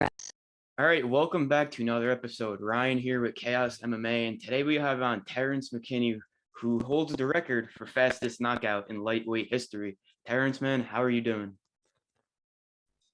All right, welcome back to another episode. Ryan here with Chaos MMA, and today we have on Terrance McKinney, who holds the record for fastest knockout in lightweight history. Terrance, man, how are you doing?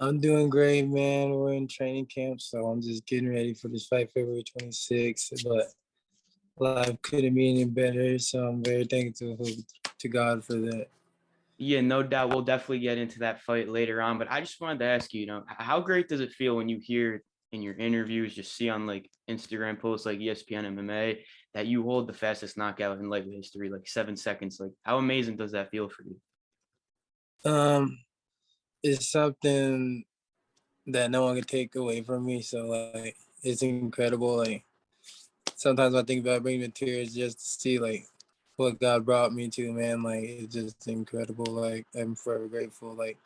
I'm doing great, man. We're in training camp, so I'm just getting ready for this fight February 26th. But life couldn't be any better, so I'm very thankful to God for that. Yeah, no doubt. We'll definitely get into that fight later on, but I just wanted to ask you, how great does it feel when you hear in your interviews, just see on like Instagram posts like ESPN MMA that you hold the fastest knockout in lightweight history, like 7 seconds? Like, how amazing does that feel for you? Um, it's something that no one can take away from me. So it's incredible. Like sometimes I think about bringing the tears just to see like what God brought me to, man. Like it's just incredible. Like I'm forever grateful. Like,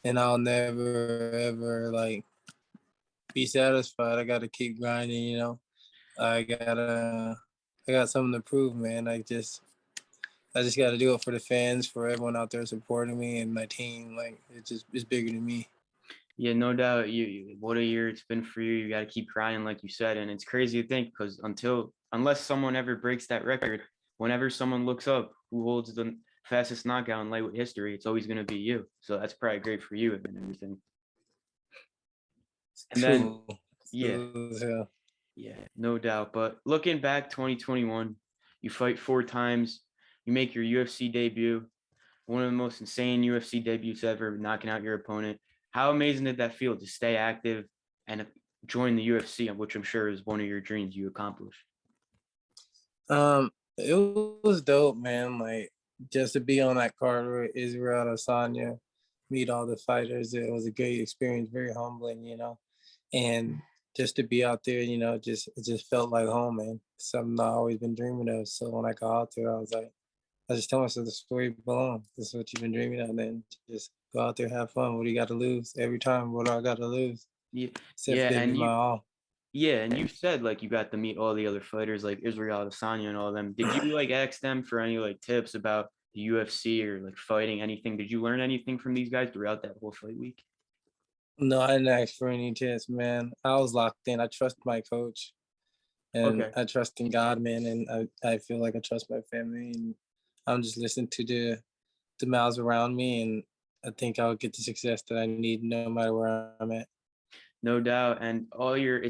and I'll never ever like be satisfied. I gotta keep grinding, I gotta I got something to prove, man. I just gotta do it for the fans, for everyone out there supporting me and my team. Like it's bigger than me. Yeah, no doubt. What a year it's been for you. You got to keep crying, like you said, and it's crazy to think because unless someone ever breaks that record, whenever someone looks up who holds the fastest knockout in lightweight history, it's always going to be you. So that's probably great for you and everything. It's And then, cool. It's yeah, cool as hell. yeah, no doubt. But looking back, 2021, you fight 4 times, you make your UFC debut, one of the most insane UFC debuts ever, knocking out your opponent. How amazing did that feel to stay active and join the UFC, which I'm sure is one of your dreams you accomplished? It was dope, man. Like just to be on that card with Israel Adesanya, meet all the fighters. It was a great experience, very humbling, and just to be out there, it just felt like home, man. Something I've always been dreaming of. So when I got out there, I just told myself the story belongs. This is what you've been dreaming of. And then just go out there, have fun. What do you got to lose? Every time, what do I got to lose? Yeah, Except for yeah, giving my all. and you said like you got to meet all the other fighters like Israel Adesanya and all of them. Did you like ask them for any like tips about the UFC or like fighting anything? Did you learn anything from these guys throughout that whole fight week? No, I didn't ask for any tips, man. I was locked in. I trust my coach and Okay. I trust in God, man. And I feel like I trust my family. And I'm just listening to the mouths around me. And I think I'll get the success that I need no matter where I'm at. No doubt. And all your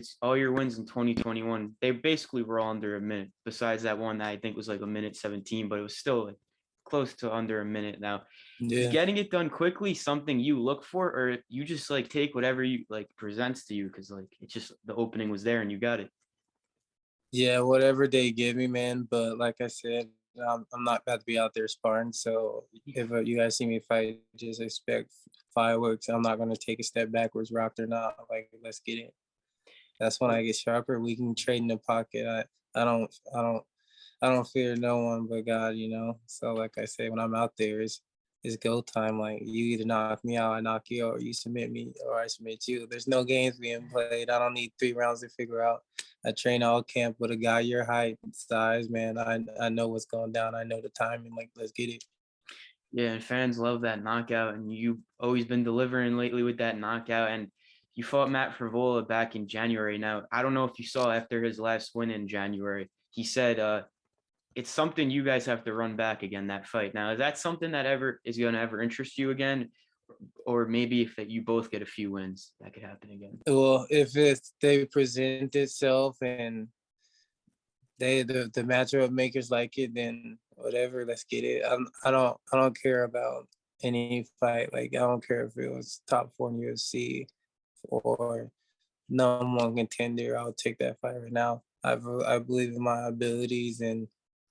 wins in 2021, they basically were all under a minute, besides that one that I think was like a minute 17, but it was still like close to under a minute. Now, is Yeah. getting it done quickly something you look for, or you just like take whatever you like presents to you because like it's just the opening was there and you got it? Yeah, whatever they give me, man. But like I said, I'm not about to be out there sparring. So if you guys see me fight, just expect fireworks. I'm not gonna take a step backwards, rocked or not. Like let's get it. That's when I get sharper. We can trade in the pocket. I don't I don't I don't fear no one but God. So like I say, when I'm out there, it's go time. Like you either knock me out, I knock you out, or you submit me, or I submit you. There's no games being played. I don't need 3 rounds to figure out. I train all camp with a guy your height, size, man. I know what's going down. I know the timing. Like let's get it. Yeah, and fans love that knockout, and you've always been delivering lately with that knockout. And you fought Matt Frivola back in January. Now, I don't know if you saw after his last win in January, he said it's something you guys have to run back again, that fight. Now, is that something that ever is going to ever interest you again? Or maybe if that you both get a few wins, that could happen again. Well, if they present itself and the matchup makers like it, then whatever, let's get it. I don't care about any fight. Like I don't care if it was top 4 in UFC or number 1 contender. I'll take that fight right now. I believe in my abilities, and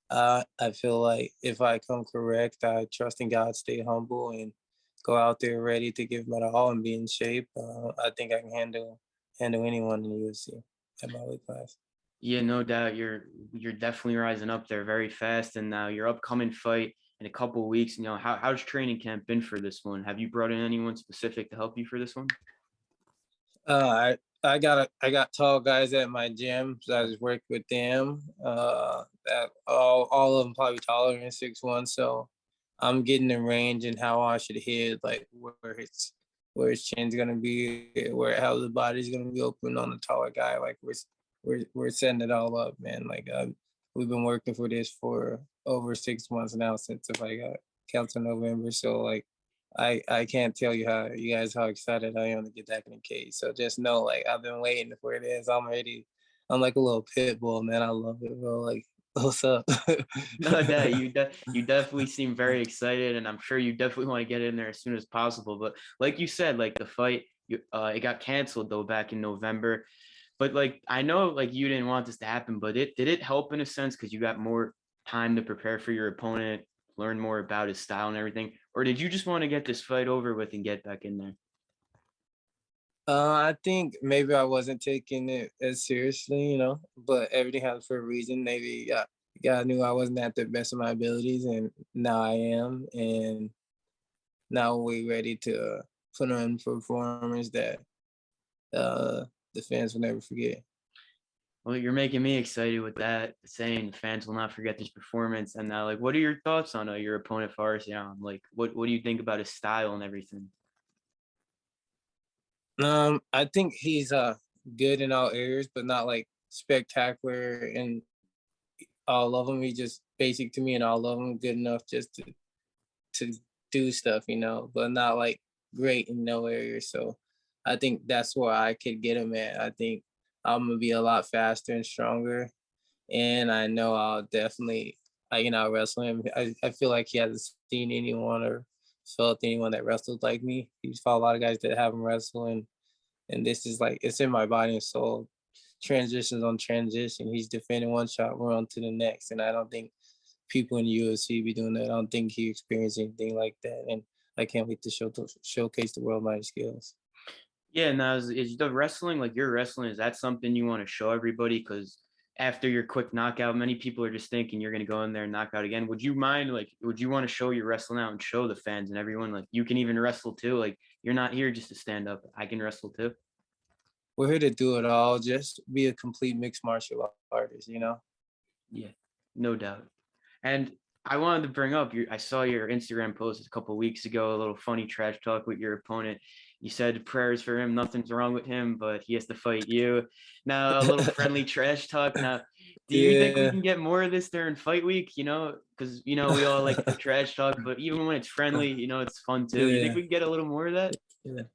I feel like if I come correct, I trust in God, stay humble, and go out there ready to give my all and be in shape. I think I can handle anyone in the UFC at my weight class. Yeah, no doubt. You're definitely rising up there very fast. And now your upcoming fight in a couple of weeks, how's training camp been for this one? Have you brought in anyone specific to help you for this one? I got tall guys at my gym, so I just work with them. That all of them probably taller than 6'1", so I'm getting the range and how I should hit, like where it's where his chin's gonna be, where how the body's gonna be open on the taller guy. Like we're setting it all up, man. Like we've been working for this for over 6 months now since the fight got canceled in November. So like I can't tell you how you guys how excited I am to get back in the cage. So just know like I've been waiting for this. I'm ready. I'm like a little pit bull, man. I love it, bro. Like what's up? No, that you definitely seem very excited, and I'm sure you definitely want to get in there as soon as possible. But like you said, like the fight, it got canceled though back in November. But like I know, like you didn't want this to happen, but it did it help in a sense because you got more time to prepare for your opponent, learn more about his style and everything, or did you just want to get this fight over with and get back in there? I think maybe I wasn't taking it as seriously, but everything happens for a reason. Maybe God knew I wasn't at the best of my abilities, and now I am. And now we're ready to put on performance that uh, the fans will never forget. Well, you're making me excited with that, saying the fans will not forget this performance. And now, like, what are your thoughts on your opponent, Farsian? Like, what do you think about his style and everything? I think he's good in all areas, but not like spectacular in all of them. He's just basic to me in all of them, good enough just to do stuff, but not like great in no area. So I think that's where I could get him at. I think I'm gonna be a lot faster and stronger, and I know I'll definitely wrestle him. I feel like he hasn't seen anyone or felt anyone that wrestled like me. He's fought a lot of guys that haven't wrestled, and this is like it's in my body and soul. Transitions on transition. He's defending one shot, we're on to the next, and I don't think people in the UFC be doing that. I don't think he experienced anything like that, and I can't wait to showcase the world my skills. Yeah, now is the wrestling like your wrestling? Is that something you want to show everybody? Because after your quick knockout, many people are just thinking you're going to go in there and knock out again. Would you mind, like, would you want to show your wrestling out and show the fans and everyone, like, you can even wrestle too? Like, you're not here just to stand up. I can wrestle too. We're here to do it all. Just be a complete mixed martial artist. Yeah, no doubt. And I wanted to bring up I saw your Instagram post a couple of weeks ago, a little funny trash talk with your opponent. You said prayers for him, nothing's wrong with him, but he has to fight you. Now a little friendly trash talk. Now, do you think we Yeah. can get more of this during fight week? Because we all like the trash talk, but even when it's friendly, it's fun too. You think Yeah. we can get a little more of that? Yeah.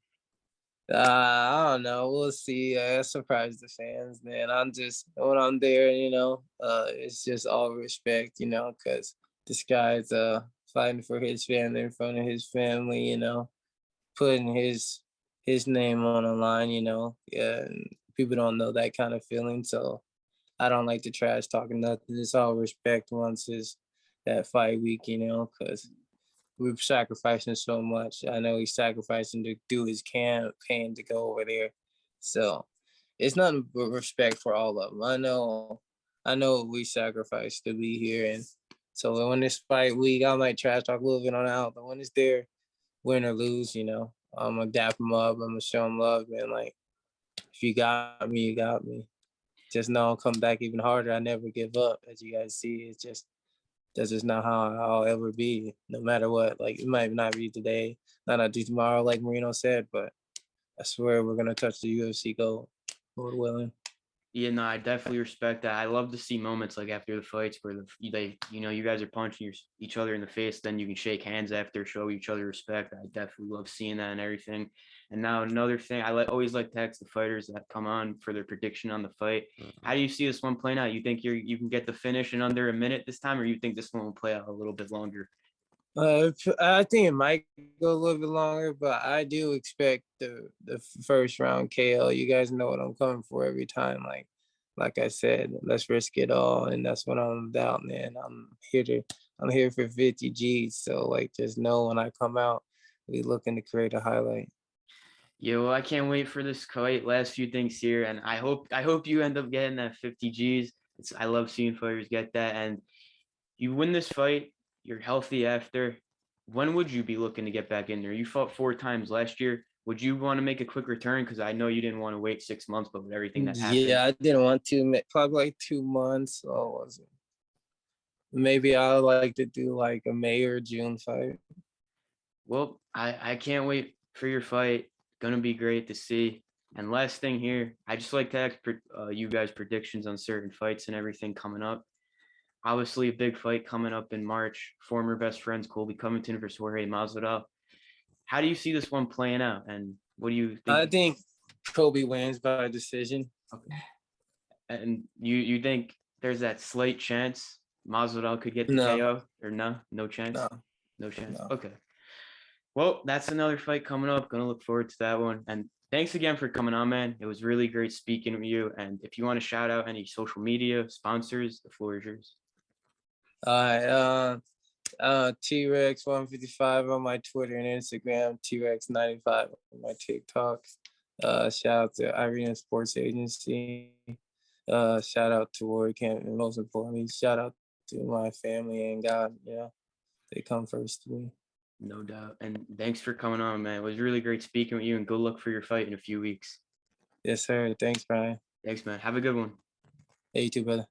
I don't know. We'll see. I surprise the fans, man. I'm just when I'm there, it's just all respect, because this guy's fighting for his family in front of his family, putting his name on the line, Yeah, and people don't know that kind of feeling. So I don't like the trash talking nothing. It's all respect once it's that fight week, because we're sacrificing so much. I know he's sacrificing to do his campaign to go over there. So it's nothing but respect for all of them. I know we sacrificed to be here. And so when this fight week, I might trash talk a little bit on out, but when it's there, win or lose, I'm gonna dap him up. I'm gonna show him love, man. Like if you got me, you got me. Just know I'll come back even harder. I never give up. As you guys see, it's just that's just not how I'll ever be, no matter what. Like it might not be today, might not do tomorrow, like Marino said, but I swear we're gonna touch the UFC gold, Lord willing. Yeah, no, I definitely respect that. I love to see moments like after the fights where you guys are punching each other in the face, then you can shake hands after, show each other respect. I definitely love seeing that and everything. And now another thing, always like to ask the fighters that come on for their prediction on the fight. How do you see this one playing out? You think you can get the finish in under a minute this time, or you think this one will play out a little bit longer? I think it might go a little bit longer, but I do expect the first round KO. You guys know what I'm coming for every time. Like I said, let's risk it all, and that's what I'm about, man. I'm here for 50 G's. So like, just know when I come out, we looking to create a highlight. Yeah, well, I can't wait for this fight. Last few things here, and I hope you end up getting that 50 G's. I love seeing fighters get that, and you win this fight, you're healthy after. When would you be looking to get back in there? You fought 4 times last year. Would you want to make a quick return? Because I know you didn't want to wait 6 months, but with everything that happened. Yeah, I didn't want to. Probably like 2 months. Or was it? Maybe I like to do like a May or June fight. Well, I can't wait for your fight. Gonna be great to see. And last thing here, I just like to ask you guys predictions on certain fights and everything coming up. Obviously, a big fight coming up in March. Former best friends Colby Covington versus Jorge Masvidal. How do you see this one playing out? And what do you I think? think Kobe wins by decision. Okay. And you think there's that slight chance Masvidal could get the No, KO or no? No chance. no, No chance. no. Okay. Well, that's another fight coming up. Gonna look forward to that one. And thanks again for coming on, man. It was really great speaking with you. And if you want to shout out any social media sponsors, the floor is yours. All right. T-Rex 155 on my Twitter and Instagram. T-Rex 95 on my TikTok. Shout out to Irina Sports Agency. Shout out to Warrior Camp, and most importantly, shout out to my family and God. They come first to me. No doubt. And thanks for coming on, man. It was really great speaking with you, and good luck for your fight in a few weeks. Yes, sir. Thanks, Brian. Thanks, man. Have a good one. Hey, you too, brother.